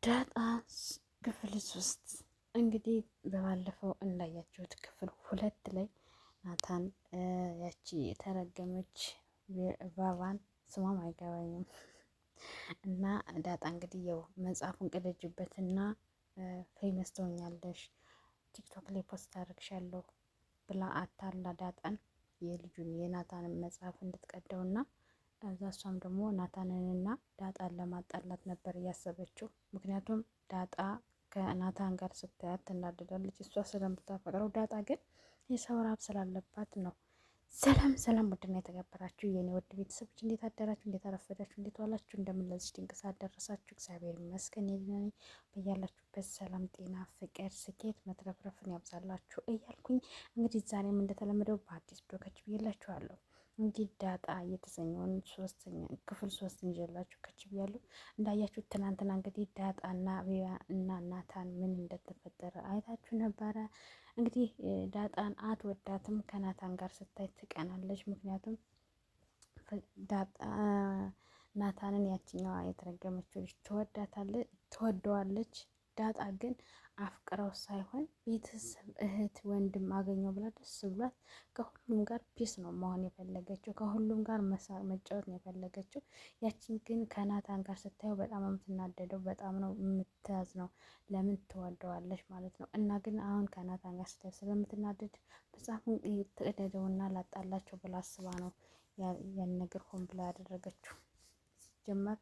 ዳጣ ክፍል 3 እንግዲህ በባለፈው እንዳያችሁት ክፍል 2 ላይ ናታን ያቺ የተረገመች ባባን ስሟም አይገባኝም እና ዳጣ እንግዲህ ያው መጽሐፉን ቅደጅበትና ፌመስ ትሆኛለሽ ቲክቶክ ላይ ፖስት አድርግሻለሁ ብላ አታላ ዳጣን የልጁን የናታንን መጽሐፍ እንድትቀደውና እዛ እሷም ደግሞ ናታንንና ዳጣን ለማጣላት ነበር እያሰበችው። ምክንያቱም ዳጣ ከናታን ጋር ስታያት ትናደዳለች፣ እሷ ስለምታፈቅረው፣ ዳጣ ግን የሰው ራብ ስላለባት ነው። ሰላም ሰላም፣ ውድና የተከበራችሁ የኔ ውድ ቤተሰቦች እንዴት አደራችሁ? እንዴት አረፈዳችሁ? እንዴት ዋላችሁ? እንደምን ለዚህ ድንቅ ሰዓት ደረሳችሁ? እግዚአብሔር ይመስገን። የኔ በያላችሁበት ሰላም፣ ጤና፣ ፍቅር፣ ስኬት መትረፍረፍን ያብዛላችሁ እያልኩኝ እንግዲህ ዛሬም እንደተለመደው በአዲስ ቪዲዮ ከች ብዬላችኋለሁ። እንግዲህ ዳጣ የተሰኘውን ክፍል 3 ይዤላችሁ ከች ብያለሁ። እንዳያችሁ ትናንትና እንግዲህ ዳጣና አቤባ እና ናታን ምን እንደተፈጠረ አይታችሁ ነበረ። እንግዲህ ዳጣን አትወዳትም፣ ከናታን ጋር ስታይ ትቀናለች። ምክንያቱም ዳጣ ናታንን ያችኛዋ የተረገመችው ልጅ ትወደዋለች። ዳጣ ግን አፍቅረው ሳይሆን ቤተሰብ፣ እህት፣ ወንድም አገኘው ብላ ደስ ብሏት ከሁሉም ጋር ፒስ ነው መሆን የፈለገችው። ከሁሉም ጋር መጫወት ነው የፈለገችው። ያችን ግን ከናታን ጋር ስታየው በጣም የምትናደደው፣ በጣም ነው የምትያዝነው። ለምን ትወደዋለች ማለት ነው። እና ግን አሁን ከናታን ጋር ስታየው ስለምትናደድ መጽሐፉን ትቀደደውና ላጣላቸው ብላ አስባ ነው ያን ነገር ሆን ብላ ያደረገችው። ሲጀመር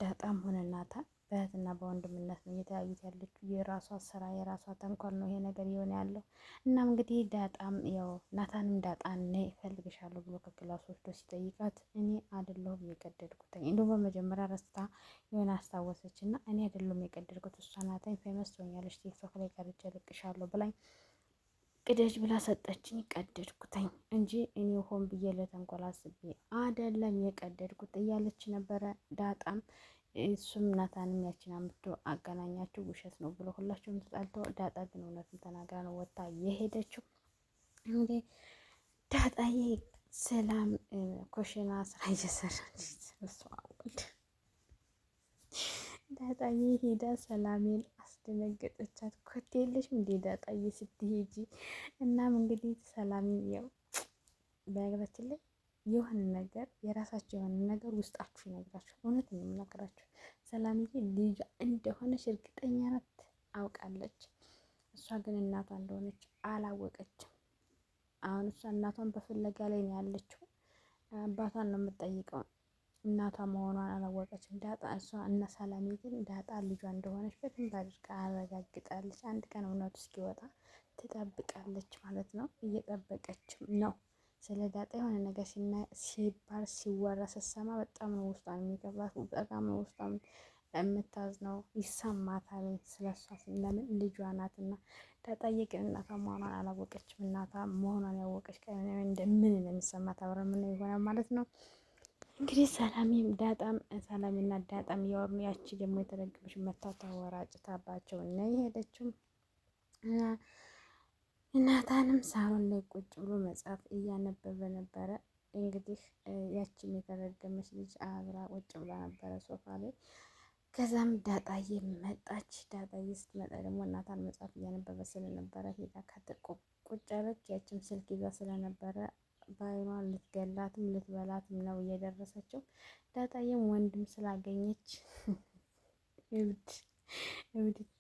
ዳጣም ሆነ ናታን በእህትና በወንድምነት ነው እየተያዩት ያለችው። የራሷ ስራ የራሷ ተንኮል ነው ይሄ ነገር እየሆነ ያለው። እናም እንግዲህ ዳጣም ያው ናታንም ዳጣን ነይ እፈልግሻለሁ ብሎ ከክላስ ወስዶ ሲጠይቃት እኔ አይደለሁም የቀደድኩት፣ እንደውም በመጀመሪያ ረስታ የሆነ አስታወሰች እና እኔ አይደለሁም የቀደድኩት እሷ ናታኝ ፌመስ ትሆኛለሽ ቲክቶክ ላይ ቀርጬ ልቅሻለሁ ብላኝ ቅደጅ ብላ ሰጠችኝ፣ ቀደድኩትኝ እንጂ እኔ ሆን ብዬ ለተንኮል አስቤ አይደለም የቀደድኩት እያለች ነበረ ዳጣም። እሱም ናታንም ያችን አምጥቶ አገናኛቸው። ውሸት ነው ብሎ ሁላቸውም ተጣልተው፣ ዳጣ ግን እውነቱን ተናግራ ነው ወጣ የሄደችው። እንግዲህ ዳጣዬ ሰላም ኮሽና ስራ እየሰራች ዳጣዬ ሄዳ ሰላሜን አስደነገጠቻት። ኮቴ የለሽም እንዴ ዳጣዬ ስትሄጂ? እናም እንግዲህ ሰላም ያው በነገራችን ላይ የሆነ ነገር የራሳቸው የሆነ ነገር ውስጣችሁ ይነግራችሁ። እውነት ነው የምነግራችሁ። ሰላምዬ ልጇ እንደሆነች እርግጠኛ ናት፣ አውቃለች። እሷ ግን እናቷ እንደሆነች አላወቀችም። አሁን እሷ እናቷን በፍለጋ ላይ ነው ያለችው። አባቷን ነው የምትጠይቀው፣ እናቷ መሆኗን አላወቀችም ዳጣ። እሷ እና ሰላምዬ ግን ዳጣ ልጇ እንደሆነች በደንብ አድርጋ አረጋግጣለች። አንድ ቀን እውነቱ እስኪወጣ ትጠብቃለች ማለት ነው። እየጠበቀችም ነው። ስለ ዳጣ የሆነ ነገር ሲባል ሲወራ ስትሰማ በጣም ነው ውስጧን የሚገባት፣ በጣም ነው ውስጧን የምታዝነው፣ ይሰማታል ስለሷ። ለምን ልጇ ናትና። ዳጣዬ ግን እናቷ መሆኗን አላወቀችም። እናቷ መሆኗን ያወቀች ቀን እንደምን እንደሚሰማት አብረን ምን ይሆናል ማለት ነው። እንግዲህ ሰላምና ዳጣም እያወሩ ያቺ ደግሞ የተረገመች መታታ ወራጭታባቸው እና የሄደችው ናታንም ሳሎን ላይ ቁጭ ብሎ መጽሐፍ እያነበበ ነበረ። እንግዲህ ያችን የተረገመች ልጅ አብራ ቁጭ ብላ ነበረ ሶፋ ላይ። ከዛም ዳጣዬ መጣች። ዳጣዬ ስትመጣ ደግሞ ናታን መጽሐፍ እያነበበ ስለነበረ ሄዳ ቁጭ አለች። ያችም ስልክ ይዛ ስለነበረ በአይኗ ልትገላትም ልትበላትም ነው እየደረሰችው። ዳጣዬም ወንድም ስላገኘች እብድ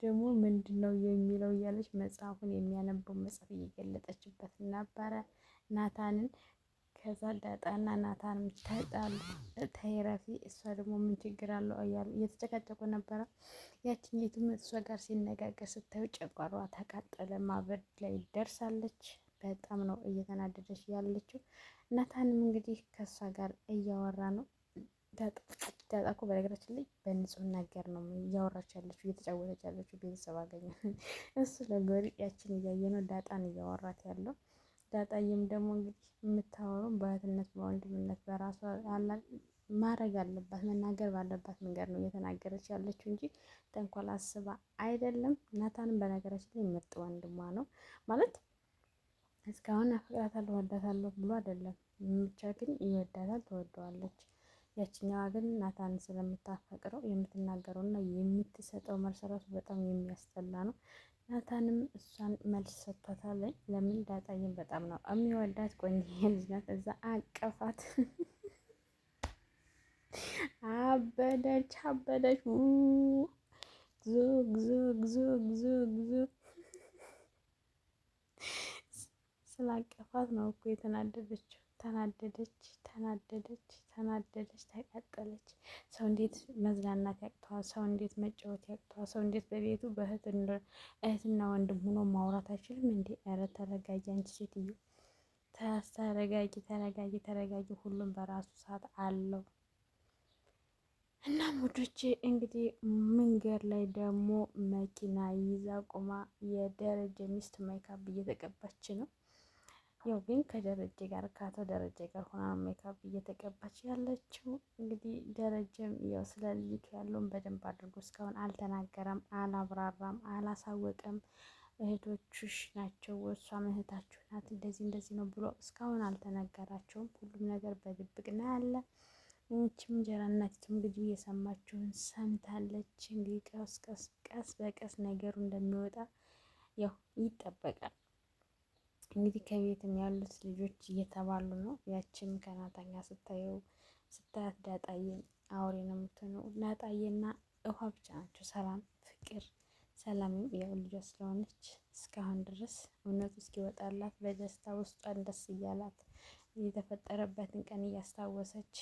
ደግሞ ምንድን ነው የሚለው እያለች መጽሐፉን የሚያነበው መጽሐፍ እየገለጠችበት ነበረ ናታንን። ከዛ ዳጣና ናታንም ተጣሉ። ተይረፊ እሷ ደግሞ ምን ችግር አለው እያሉ እየተጨቃጨቁ ነበረ። ያችኛቱም እሷ ጋር ሲነጋገር ስታዩ ጨጓሯ ተቃጠለ፣ ማበድ ላይ ደርሳለች። በጣም ነው እየተናደደች ያለችው። ናታንም እንግዲህ ከእሷ ጋር እያወራ ነው። ዳጣ እኮ በነገራችን ላይ በንጹህ ነገር ነው እያወራች ያለችው፣ እየተጫወተች ያለችው። ቤተሰብ አገኘ እሱ ለጎሪ ያችን እያየ ነው ዳጣን እያወራት ያለው። ዳጣዬም ደግሞ እንግዲህ የምታወራው በእህትነት በወንድምነት በራሷ ማድረግ አለባት፣ መናገር ባለባት መንገድ ነው እየተናገረች ያለችው እንጂ ተንኮል አስባ አይደለም። ናታንም በነገራችን ላይ ምርጥ ወንድሟ ነው ማለት እስካሁን አፍቅራታለሁ ወዳታለሁ ብሎ አይደለም፣ ብቻ ግን ይወዳታል፣ ትወደዋለች። ያችኛዋ ግን ናታን ስለምታፈቅረው የምትናገረው እና የምትሰጠው መልስ ራሱ በጣም የሚያስጠላ ነው። ናታንም እሷን መልስ ሰጥቷታል። ለምን ዳጣዬን በጣም ነው የሚወዳት፣ ቆንጆ ልጅ ናት። እዛ አቀፋት። አበደች አበደች። ጉዞ ጉዞ ጉዞ ጉዞ ስላቀፋት ነው እኮ የተናደደችው። ተናደደች ተናደደች ተናደደች፣ ተቃጠለች። ሰው እንዴት መዝናናት ያቅተዋል? ሰው እንዴት መጫወት ያቅተዋል? ሰው እንዴት በቤቱ እህትና ወንድም ሆኖ ማውራት አይችልም እንዴ? ኧረ ተረጋጊ አንቺ ሴትዮ፣ ተረጋጊ ተረጋጊ ተረጋጊ። ሁሉም በራሱ ሰዓት አለው። እና ሙዶቼ እንግዲህ መንገድ ላይ ደግሞ መኪና ይዛ ቆማ የደረጀ ሚስት ሜካፕ እየተቀባች ነው። ያው ግን ከደረጀ ጋር ከአቶ ደረጀ ጋር ሆና ሜካፕ እየተቀባች ያለችው። እንግዲህ ደረጀም ያው ስለ ልጅቱ ያለውን በደንብ አድርጎ እስካሁን አልተናገረም፣ አላብራራም፣ አላሳወቀም። እህቶችሽ ናቸው፣ እሷም እህታችሁ ናት፣ እንደዚህ እንደዚህ ነው ብሎ እስካሁን አልተነገራቸውም። ሁሉም ነገር በድብቅ ነው ያለ። ይህችም እንጀራ እናቲቱም እንግዲህ የሰማችውን ሰምታለች። እንግዲህ ቀስ በቀስ ነገሩ እንደሚወጣ ያው ይጠበቃል። እንግዲህ ከቤትም ያሉት ልጆች እየተባሉ ነው። ያችም ከናታኛ ስታያት ዳጣዬን አውሬ ነው የምትሆነው። ዳጣዬና ውሃ ብቻ ናቸው ሰላም ፍቅር። ሰላምም ያው ልጇ ስለሆነች እስካሁን ድረስ እውነቱ እስኪወጣላት በደስታ ውስጧን ደስ እያላት የተፈጠረበትን ቀን እያስታወሰች፣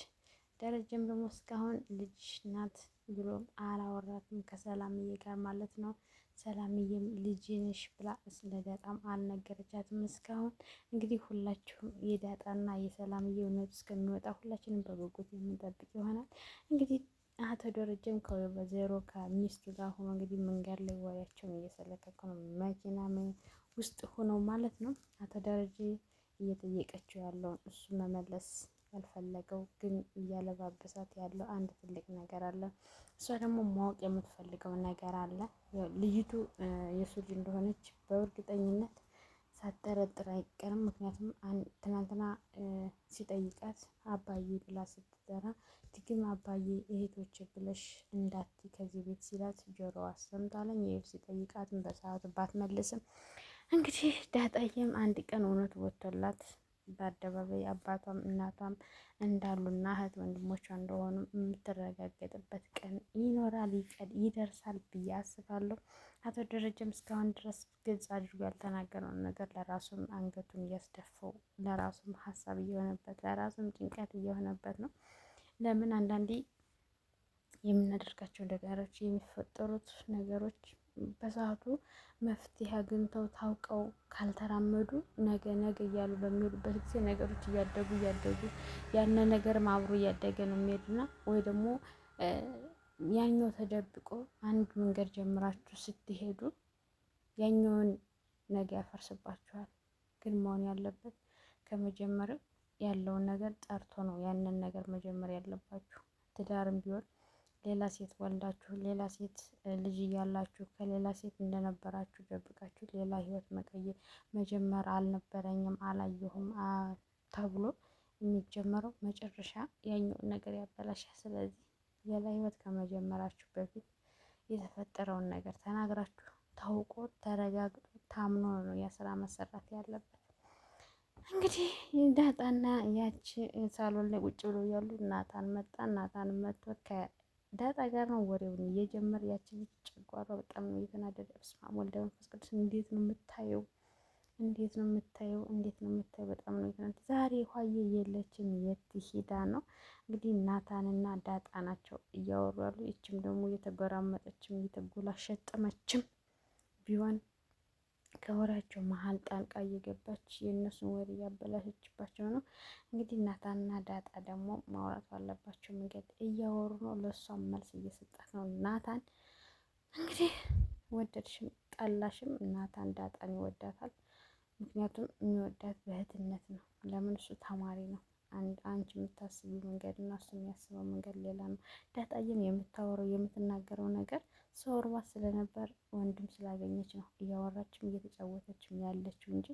ደረጀም ደግሞ እስካሁን ልጅ ናት ብሎም አላወራትም ከሰላምዬ ጋር ማለት ነው። ሰላምዬም ልጅ ነሽ ብላ ስለ ዳጣም አልነገረቻትም እስካሁን። እንግዲህ ሁላችሁም የዳጣና የሰላምዬ እውነቱ እስከሚወጣ ሁላችንም በጉጉት የምንጠብቅ ይሆናል። እንግዲህ አቶ ደረጀም ከወይዘሮ ከሚስቱ ጋር ሆኖ እንግዲህ መንገድ ላይ ወሬያቸውን እየሰለከኩ ነው፣ መኪና ውስጥ ሆነው ማለት ነው። አቶ ደረጀ እየጠየቀችው ያለውን እሱ መመለስ ያልፈለገው ግን እያለባበሳት ያለው አንድ ትልቅ ነገር አለ። እሷ ደግሞ ማወቅ የምትፈልገው ነገር አለ። ልጅቱ የሱ ልጅ እንደሆነች በእርግጠኝነት ሳትጠረጥር አይቀርም። ምክንያቱም ትናንትና ሲጠይቃት አባዬ ብላ ስትጠራ ትግም አባዬ እህቶች ብለሽ እንዳት ከዚህ ቤት ሲላት ጆሮዋ ሰምታለኝ። ይህ ሲጠይቃትም በሰዓቱ ባትመልስም እንግዲህ ዳጣዬም አንድ ቀን እውነት ወጥቶላት በአደባባይ አባቷም እናቷም እንዳሉና እህት ወንድሞቿ እንደሆኑ የምትረጋገጥበት ቀን ይኖራል፣ ይደርሳል ብዬ አስባለሁ። አቶ ደረጀም እስካሁን ድረስ ግልጽ አድርጎ ያልተናገረውን ነገር ለራሱም አንገቱን እያስደፈው፣ ለራሱም ሀሳብ እየሆነበት፣ ለራሱም ጭንቀት እየሆነበት ነው። ለምን አንዳንዴ የምናደርጋቸው ነገሮች የሚፈጠሩት ነገሮች በሰዓቱ መፍትሄ አግኝተው ታውቀው ካልተራመዱ ነገ እያሉ በሚሄዱበት ጊዜ ነገሮች እያደጉ ያነ ነገርም አብሮ እያደገ ነው የሚሄድና ወይ ደግሞ ያኛው ተደብቆ አንድ መንገድ ጀምራችሁ ስትሄዱ ያኛውን ነገ ያፈርስባችኋል። ግን መሆን ያለበት ከመጀመሪያው ያለውን ነገር ጠርቶ ነው ያንን ነገር መጀመር ያለባችሁ። ትዳርም ቢሆን ሌላ ሴት ወልዳችሁ ሌላ ሴት ልጅ እያላችሁ ከሌላ ሴት እንደነበራችሁ ደብቃችሁ ሌላ ህይወት መጀመር አልነበረኝም አላየሁም ተብሎ የሚጀመረው መጨረሻ ያኛውን ነገር ያበላሻል። ስለዚህ ሌላ ህይወት ከመጀመራችሁ በፊት የተፈጠረውን ነገር ተናግራችሁ ታውቆ ተረጋግጦ ታምኖ ነው የስራ መሰራት ያለበት። እንግዲህ ዳጣና ያቺ ሳሎን ላይ ቁጭ ብለው እያሉ ናታን መጣ። ናታን መጥቶ ከዳጣ ጋር ነው ወሬውን እየጀመረ። ያቺ ልጅ ጨጓሯ በጣም ነው እየተናደደ። በስመ አብ ወልደ መንፈስ ቅዱስ እንዴት ነው የምታየው? እንዴት ነው የምታየው? እንዴት ነው የምታየው? በጣም ነው የተናደደ። ዛሬ ሆዬ የለችም የት ሄዳ ነው? እንግዲህ ናታንና ዳጣ ናቸው እያወሩ ያሉ። ይችም ደግሞ እየተጎራመጠችም እየተጎላሸጠመችም ቢሆን ከወሬያቸው መሀል ጣልቃ እየገባች የእነሱን ወሬ እያበላሸችባቸው ነው። እንግዲህ ናታንና ዳጣ ደግሞ ማውራት ባለባቸው መንገድ እያወሩ ነው። ለእሷም መልስ እየሰጣት ነው ናታን። እንግዲህ ወደድሽም ጠላሽም ናታን ዳጣን ይወዳታል። ምክንያቱም የሚወዳት በእህትነት ነው። ለምን? እሱ ተማሪ ነው። አንቺ የምታስቢው መንገድ እና እሱ የሚያስበው መንገድ ሌላ ነው። ዳጣዬም የምታወራው የምትናገረው ነገር ሰው እርባት ስለነበር ወንድም ስላገኘች ነው እያወራችም እየተጫወተችም ያለችው እንጂ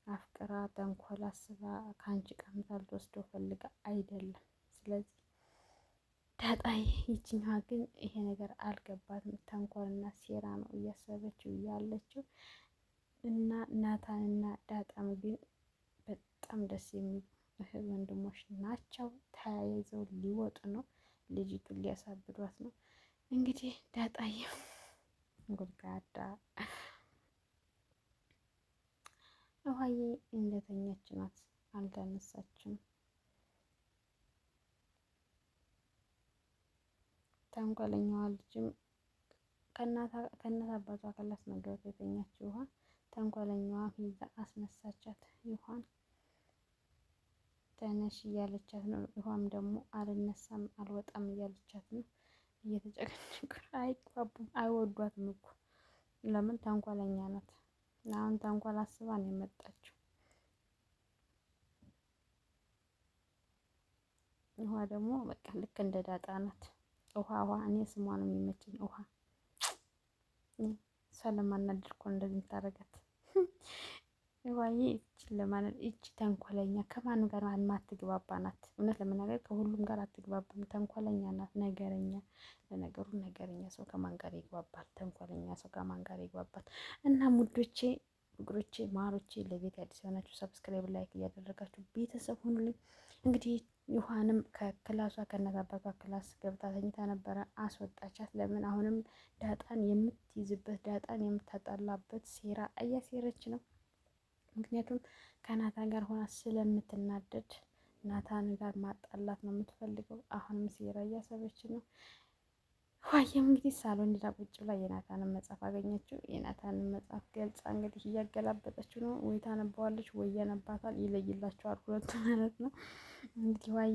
አፍቅራ ተንኮል አስባ ከአንቺ ቀምታ ልትወስደው ፈልጋ አይደለም። ስለዚህ ዳጣዬ ይችኛዋ ግን ይሄ ነገር አልገባትም። ተንኮልና ሴራ ነው እያሰበችው ያለችው እና ናታንና ዳጣም ግን በጣም ደስ የሚሉ እህት ወንድሞች ናቸው። ተያይዘው ሊወጡ ነው። ልጅቱን ሊያሳብዷት ነው። እንግዲህ ዳጣዬ ጉድጋዳ ውሃዬ እንደተኛች ናት፣ አልተነሳችም። ተንኮለኛዋ ልጅም ከእናት አባቷ ክላስ መግባት የተኛችው ውሃ ተንኮለኛዋ ሂዛ አስነሳቻት። ውሃን ተነሽ እያለቻት ነው። ውሃም ደግሞ አልነሳም አልወጣም እያለቻት ነው። እየተጨቀጨቁ አይግባቡም፣ አይወዷትም እኮ ለምን? ተንኮለኛ ናት። አሁን ተንኮል አስባ ነው የመጣችው። ውሃ ደግሞ በቃ ልክ እንደ ዳጣ ናት። ውሃ እኔ ስሟ ነው የሚመችኝ ውሃ። እሷ ለማናደድ እኮ እንደዚህ የምታደርጋት ውሃዬ። ይቺ ተንኮለኛ ከማንም ጋር የማትግባባ ናት። እውነት ለመናገር ከሁሉም ጋር አትግባባም። ተንኮለኛ ናት፣ ነገረኛ። ለነገሩ ነገረኛ ሰው ከማን ጋር ይግባባል? ተንኮለኛ ሰው ከማን ጋር ይግባባል? እና ሙዶቼ፣ ፍቅሮቼ፣ ማሮቼ ለቤት አዲስ የሆናችሁ ሰብስክራይብ፣ ላይክ እያደረጋችሁ ቤተሰብ ሁኑልኝ። እንግዲህ ዮሐንም ከክላሷ ከእናት አባቷ ክላስ ገብታ ተኝታ ነበረ። አስወጣቻት። ለምን? አሁንም ዳጣን የምትይዝበት ዳጣን የምታጣላበት ሴራ እያሴረች ነው። ምክንያቱም ከናታን ጋር ሆና ስለምትናደድ ናታን ጋር ማጣላት ነው የምትፈልገው። አሁንም ሴራ እያሰበች ነው። ዋየም እንግዲህ ሳሎን ሄዳ ቁጭ ብላ የናታንን መጽሐፍ አገኘችው። የናታንን መጽሐፍ ገልጻ እንግዲህ እያገላበጠችው ነው። ወይ ታነባዋለች ወይ ያነባታል። ይለይላቸዋል ሁለቱ ማለት ነው። እንግዲህ ዋዬ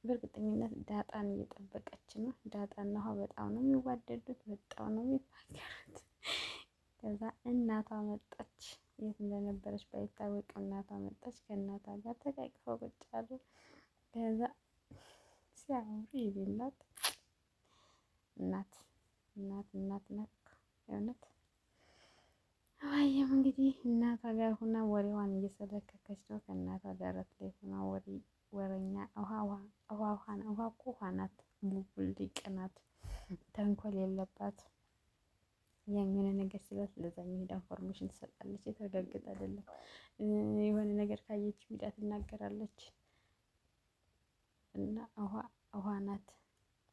በእርግጠኝነት ዳጣን እየጠበቀች ነው። ዳጣና ውሃ በጣም ነው የሚዋደዱት፣ በጣም ነው የሚፋቀሩት። ከዛ እናቷ መጣች። የት እንደነበረች ባይታወቅም እናቷ መጣች። ከእናቷ ጋር ተቃቅፈው ቁጭ አሉ። ከዛ ሲያምሩ ይቤላት እናት የእውነት አዋየም እንግዲህ እናቷ ጋር ሆና ወሬዋን እየሰለከከች ነው። ከእናቷ ደረት ላይ ሆና ወረኛ ውሃ እኮ ውሃ ናት፣ ቡቡል ሊቅ ናት፣ ተንኮል የለባት። የሆነ ነገር ስላት ለዛ ሄዳ ኢንፎርሜሽን ትሰጣለች። የተረጋገጠ አይደለም። የሆነ ነገር ካየች ሚዳ ትናገራለች። እና ውሃ ናት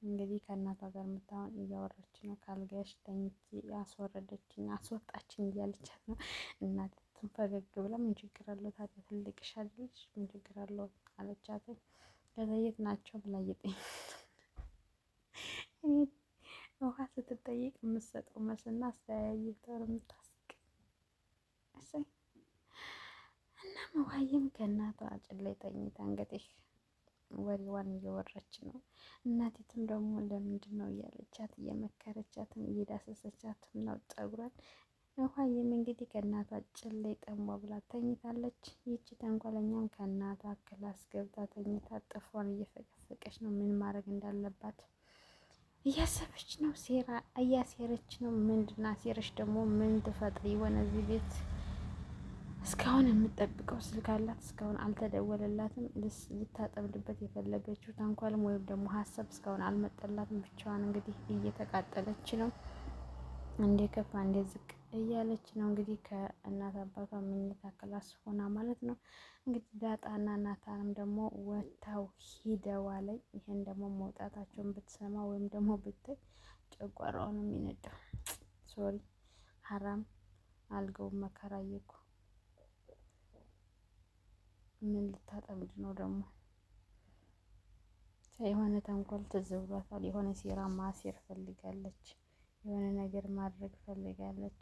እንግዲህ ከእናቷ ጋር የምታውን እያወራች ነው። ካልጋሽ ተኝቼ አስወጣችኝ እያለቻት ነው። እናትም ፈገግ ብላ ምን ችግር አለው ታዲያ ትልቅሽ አይደለሽ ምን ችግር አለው አለቻት። ከዛ የት ናቸው ብላ ውሃ ስትጠይቅ የምትሰጠው መስና አስተያየተር የምታስቅ እሰይ። እናም ውሃዬም ከእናቷ አጭን ላይ ተኝታ እንግዲህ ወሬዋን እየወራች ነው። እናቲቱም ደግሞ ለምንድን ነው እያለቻት እየመከረቻትም እየዳሰሰቻትም ነው ጠጉሯን። ውሃዬም እንግዲህ ከእናቷ ጭን ላይ ጠንቧ ብላ ተኝታለች። ይቺ ተንኮለኛም ከእናቷ ክላስ ገብታ ተኝታ ጥፍሯን እየፈቀፈቀች ነው። ምን ማድረግ እንዳለባት እያሰበች ነው። ሴራ እያሴረች ነው። ምንድና ሴረች ደግሞ ምን ትፈጥሪ የሆነ እዚህ ቤት እስካሁን የምጠብቀው ስልክ አላት። እስካሁን አልተደወለላትም። ልታጠምድበት የፈለገችው ተንኮልም ወይም ደግሞ ሀሳብ እስካሁን አልመጠላትም። ብቻዋን እንግዲህ እየተቃጠለች ነው። እንደ ከፋ እንደ ዝቅ እያለች ነው። እንግዲህ ከእናት አባቷ መኝታ ክላስ ሆና ማለት ነው። እንግዲህ ዳጣና ናታንም ደግሞ ወጥተው ሂደዋለኝ። ይሄን ደግሞ መውጣታቸውን ብትሰማ ወይም ደግሞ ብታይ ጨጓራውን የሚነዳው ሶሪ ሀራም አልገውም መከራዬ እኮ ምን ልታጠምድ ነው ደግሞ? የሆነ ተንኮል ትዝ ብሏታል። የሆነ ሴራ ማሴር ፈልጋለች። የሆነ ነገር ማድረግ ፈልጋለች።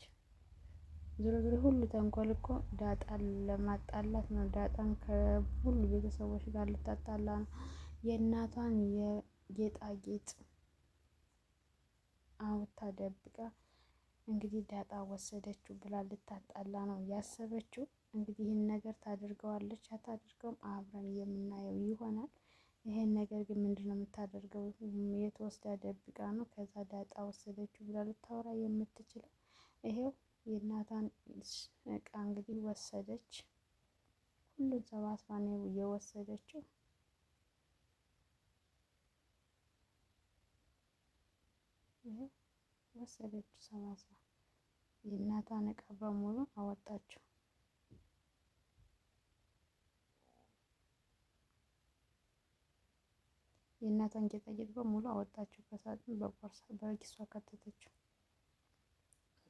ዞሮ ዞሮ ሁሉ ተንኮል እኮ ዳጣን ለማጣላት ነው። ዳጣን ከሁሉ ቤተሰቦች ጋር ልታጣላ ነው። የእናቷን የጌጣጌጥ አውታ ደብቃ እንግዲህ ዳጣ ወሰደችው ብላ ልታጣላ ነው ያሰበችው። እንግዲህ ይህን ነገር ታደርገዋለች አታደርገውም አብረን የምናየው ይሆናል። ይሄን ነገር ግን ምንድነው የምታደርገው? የተወስዳ ደብቃ ነው ከዛ ዳጣ ወሰደችው ብላ ልታወራ የምትችለው? ይሄው የእናቷን እቃ እንግዲህ ወሰደች። ሁሉን ሰባስባ ነው የወሰደችው። ወሰደችው ሰባሳ የእናቷን እቃ በሙሉ አወጣችው። የእናቷን ጌጣጌጥ በሙሉ አወጣችው ከሳጥን በቦርሳ በኪሷ ከተተችው።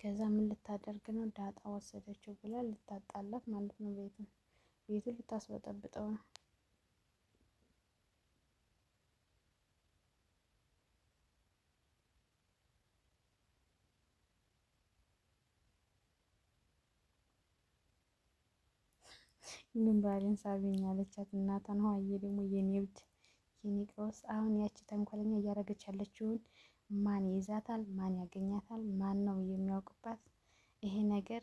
ከዛ ምን ልታደርግ ነው? ዳጣ ወሰደችው ብላ ልታጣላት ማለት ነው። ቤቱን ልታስበጠብጠው ነው። ግንባሬን ሳቢኝ አለቻት እናቷን። ሆዬ ደግሞ የኔ እብድ የኔ ቀውስ። አሁን ያቺ ተንኮለኛ እያደረገች ያለችውን ማን ይይዛታል? ማን ያገኛታል? ማን ነው የሚያውቅባት? ይሄ ነገር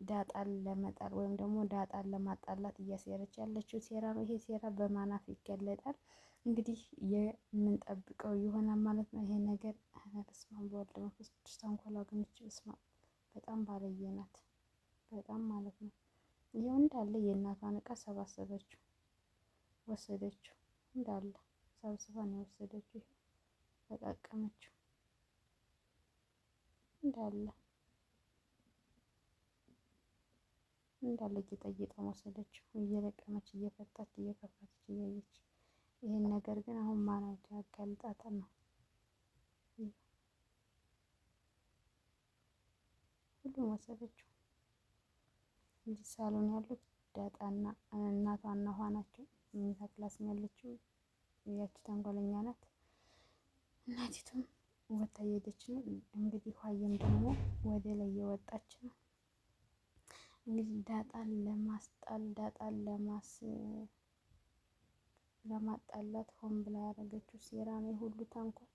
ዳጣን ለመጣል ወይም ደግሞ ዳጣን ለማጣላት እያሴረች ያለችው ሴራ ነው። ይሄ ሴራ በማናፍ ይገለጣል። እንግዲህ የምንጠብቀው ይሆናል ማለት ነው። ይሄ ነገር በስመ አብ ወወልድ ወመንፈስ ቅዱስ። ተንኮሏ ግን እች በስመ አብ በጣም ባለየ ናት። በጣም ማለት ነው። ይሄው እንዳለ የእናቷን እቃ ሰባሰበችው፣ ወሰደችው። እንዳለ ሰብስባ ነው የወሰደችው። ተቃቀመችው እንዳለ ጌጣጌጧን ወሰደችው። እየለቀመች እየፈታች እየከፈተች እያየች። ይሄን ነገር ግን አሁን ማን አይቶ ያጋልጣታል ነው። ሁሉም ወሰደችው። እዚህ ሳሎን ያሉት ዳጣና እናቷና ውሃ ናቸው። መኝታ ክላስ ያለችው ያቺ ተንኮለኛ ናት። እናቲቱም ወታ እየሄደች ነው። እንግዲህ ውሃዬም ደግሞ ወደ ላይ እየወጣች ነው። እንግዲህ ዳጣን ለማጣላት ሆን ብላ ያደረገችው ሴራ ነው ሁሉ ተንኮል።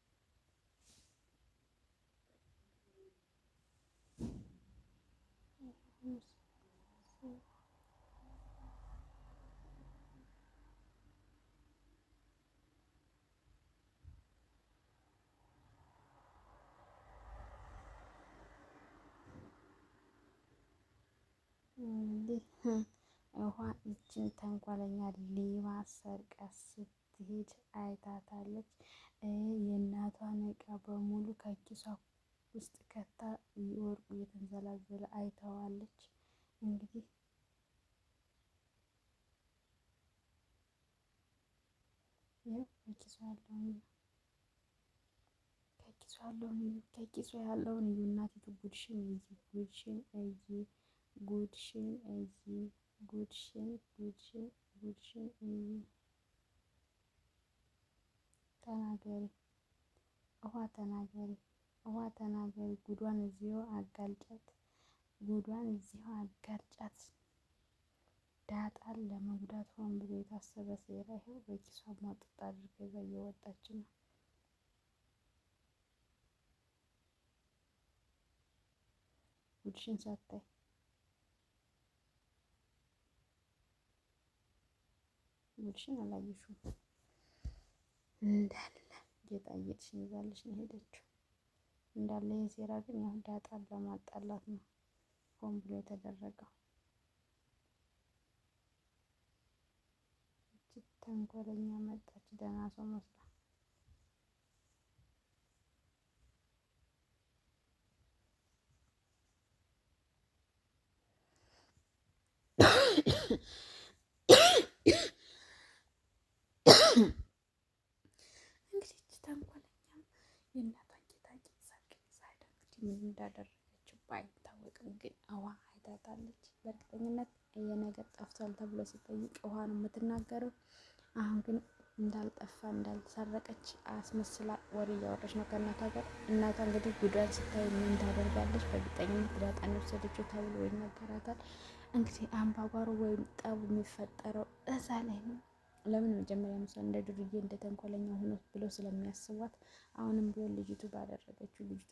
ውሃ ይችን ተንኮለኛ ሌባ ሰርቃ ስትሄድ አይታታለች። የእናቷን እቃ በሙሉ ከኪሷ ውስጥ ከታ ወርቁ እየተንዘላዘለ አይተዋለች። እንግዲህ ከኪሷ ያለውን እዩ። እናቲቱ ጉድሽን እይ፣ ጉድሽን እይ፣ ጉድሽን እይ፣ ጉድሽን እይ። ተናገሪ ውሃ፣ ተናገሪ ውሃ፣ ተናገሪ። ጉዷን እዚሁ አጋልጫት፣ ጉዷን እዚሁ አጋልጫት። ዳጣን ለመጉዳት ሆን ብሎ የታሰበ ሴራ ይኸው በኪሷ ሟጥጥ አድርጋ ይዛ እየወጣች ነው። ጉድሽን ሳታይ ጉድሽን አላየሽውም። እንዳለ ጌጣጌጥሽን ይዛለች ነው ሄደችው። እንዳለ የሴራ ግን ያው ዳጣን ለማጣላት ነው ሆን ብሎ የተደረገው። ተንኮለኛ መጣች ደህና ሰው መስላ። እንግዲህ ተንኮለኛም የእናቷን ጌጣጌጥ ሰርቅ ሳይዳ እንግዲህ ምን እንዳደረገችው ባይታወቅም ግን ውሃ አይታታለች። በእርግጠኝነት የነገር ጠፍቷል ተብሎ ሲጠይቅ ውሃ ነው የምትናገረው። አሁን ግን እንዳልጠፋ እንዳልተሰረቀች አስመስላ ወሬ እያወራች ነው ከእናቷ ጋር። እናቷ እንግዲህ ጉዷን ስታይ ምን ታደርጋለች? በእርግጠኝነት ዳጣን የወሰደችው ተብሎ ይነገራታል። እንግዲህ አምባጓሮ ወይም ጠቡ የሚፈጠረው እዛ ላይ ነው። ለምን መጀመሪያ ምስል እንደ ዱርዬ እንደ ተንኮለኛ ሆኖ ብለው ስለሚያስቧት አሁንም ቢሆን ልጅቱ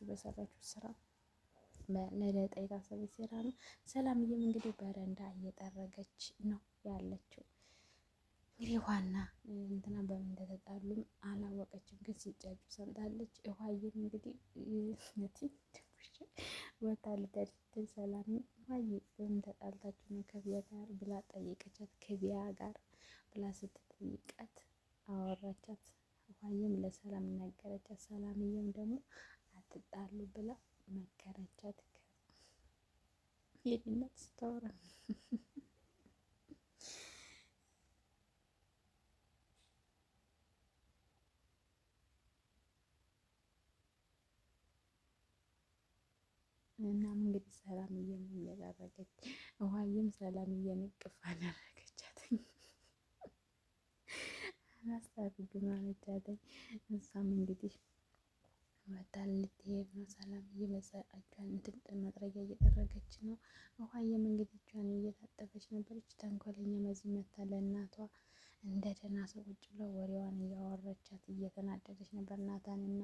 በሰራችው ስራ ለዳጣ የታሰበ ሴራ ነው። ሰላምዬም እንግዲህ በረንዳ እየጠረገች ነው ያለችው። እንግዲህ ዋና እንትና በምን እንደተጣሉም አላወቀችም፣ ግን ሲጫጩ ሰምታለች። ውሃዬም እንግዲህ ወታ ልደድል ሰላም ውሃዬ በምን ተጣልታችሁ ነው ከቢያ ጋር ብላ ጠየቀቻት። ከቢያ ጋር ብላ ስትጠይቃት አወራቻት። ውሃዬም ለሰላም ነገረቻት። ሰላምዬም ደግሞ እንዳትጣሉ ብላ መከረቻት። የድነት ስታወራ እናም እንግዲህ ሰላምዬም እያደረገች ውሃዬም ሰላምዬን እቅፍ አደረገቻት። አላስታርግም አለቻትኝ። እሷም እንግዲህ ወታ ልትሄድ ነው። ሰላምዬ እጇን እንትን መጥረጊያ እየጠረገች ነው። ውሃዬም እንግዲህ እጇን እየታጠበች ነበረች። ተንኮለኛ መዚህ መታ ለእናቷ እንደ ደህና ሰው ቁጭ ብለው ወሬዋን እያወረቻት እየተናደደች ነበር። ናታንና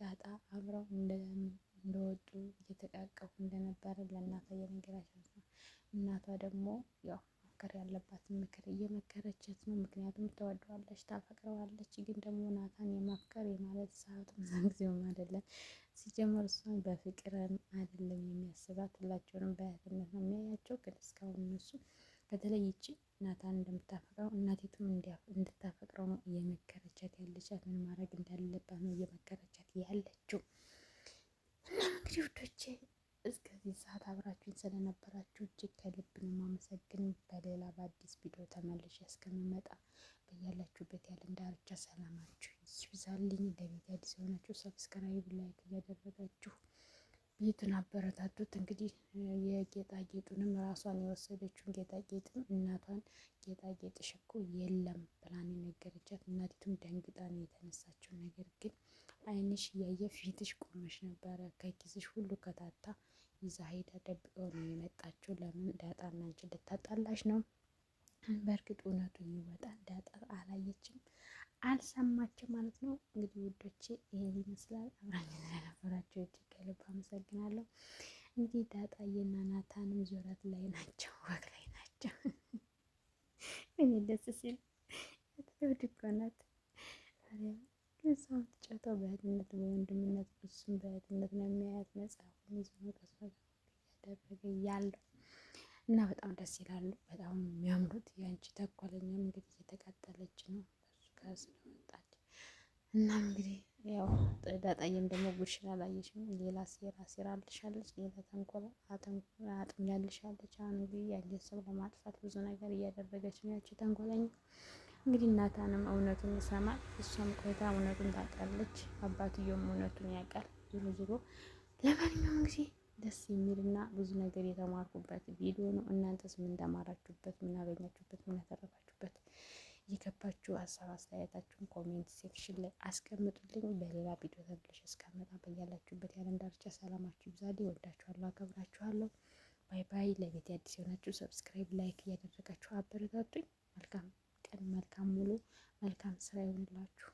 ዳጣ አብረው እንደወጡ እየተቃቀፉ እንደነበረ ለእናቷ እየነገረቻት ነው። እናቷ ደግሞ ያው መምከር ያለባትን ምክር እየመከረችት ነው። ምክንያቱም ተወደዋለች፣ ታፈቅረዋለች። ግን ደግሞ ናታን የማፍቀር የማለት ሰዓቱ ጊዜውም አይደለም። ሲጀመር እሷን በፍቅርም አይደለም የሚያስባት፣ ሁላቸውንም በእህትነት ነው የሚያያቸው። ግን እስካሁን እነሱ በተለይ ይቺ ናታን እንደምታፈቅረው እናቲቱም እንድታፈቅረው ነው እየመከረቻት ያለቻት። ምን ማድረግ እንዳለባት ነው እየመከረቻት ያለችው። እናም እንግዲህ ውዶቼ እስከዚህ ሰዓት አብራችሁኝ ስለነበራችሁ እጅግ ከልብ ነው የማመሰግን። በሌላ በአዲስ ቪዲዮ ተመልሼ እስከምመጣ በያላችሁበት የዓለም ዳርቻ ሰላማችሁ ይብዛልኝ። ለቤት አዲስ የሆናችሁ ሰብስክራይብ፣ ላይክ እያደረጋችሁ ቤቱን አበረታቱት። እንግዲህ የጌጣጌጡንም ራሷን የወሰደችውን ጌጣጌጥም እናቷን ጌጣጌጥሽ እኮ የለም ብላን የነገረቻት። እናቲቱም ደንግጣ ነው የተነሳችው። ነገር ግን ዓይንሽ እያየ ፊትሽ ቆመሽ ነበረ። ከኪስሽ ሁሉ ከታታ ይዛ ሄዳ ደብቀው ነው የመጣችው። ለምን ዳጣና አንቺ ልታጣላሽ ነው? በእርግጥ እውነቱ ይወጣል። ዳጣ አላየችም፣ አልሰማችም ማለት ነው። እንግዲህ ውዶቼ ይሄን ይመስላል። አብራኝ ስለነበራችሁ እጅግ ከልብ አመሰግናለሁ። እንግዲህ ዳጣዬና ናታንም ዙረት ላይ ናቸው፣ ወግ ላይ ናቸው። እኔ ደስ ሲል ትውድ እኮ ናት። እሷም ትጫወተው በእህትነት በወንድምነት፣ እሱም በእህትነት ነው የሚያያት። መጽሐፉን ይዞ ቀስ እያደረገ ያለው እና በጣም ደስ ይላሉ። በጣም የሚያምሩት። የአንቺ ተኳለኛም እንግዲህ እየተቃጠለች ነው እሱ ጋር ስለመጣች። እናም እንግዲህ ያው ዳጣዬም ደግሞ ጉድሽን አላየሽም፣ ሌላ ሴራ ሴራልሻለች፣ ሌላ ተንኮል አጥምዳልሻለች። አሁን እንግዲህ ያየን ሰው ለማጥፋት ብዙ ነገር እያደረገች ነው ያቺ ተንኮለኛ። እንግዲህ እናታንም እውነቱን ይሰማል፣ እሷም ቆይታ እውነቱን ታውቃለች፣ አባትየውም እውነቱን ያውቃል። ዞሮ ዞሮ ለማንኛውም ጊዜ ደስ የሚልና ብዙ ነገር የተማርኩበት ቪዲዮ ነው። እናንተስ ምን ተማራችሁበት? ምን አገኛችሁበት? ምን ያተረፋችሁበት? እየገባችሁ ሀሳብ አስተያየታችሁን ኮሜንት ሴክሽን ላይ አስቀምጡልኝ። በሌላ ቪዲዮ ተመልሼ እስከምመጣ በያላችሁበት የዓለም ዳርቻ ሰላማችሁ ይብዛልኝ። እወዳችኋለሁ፣ አከብራችኋለሁ። ባይ ባይ። ለቤት አዲስ የሆናችሁ ሰብስክራይብ፣ ላይክ እያደረጋችሁ አበረታቱኝ። መልካም ቀን፣ መልካም ሙሉ፣ መልካም ስራ ይሁንላችሁ።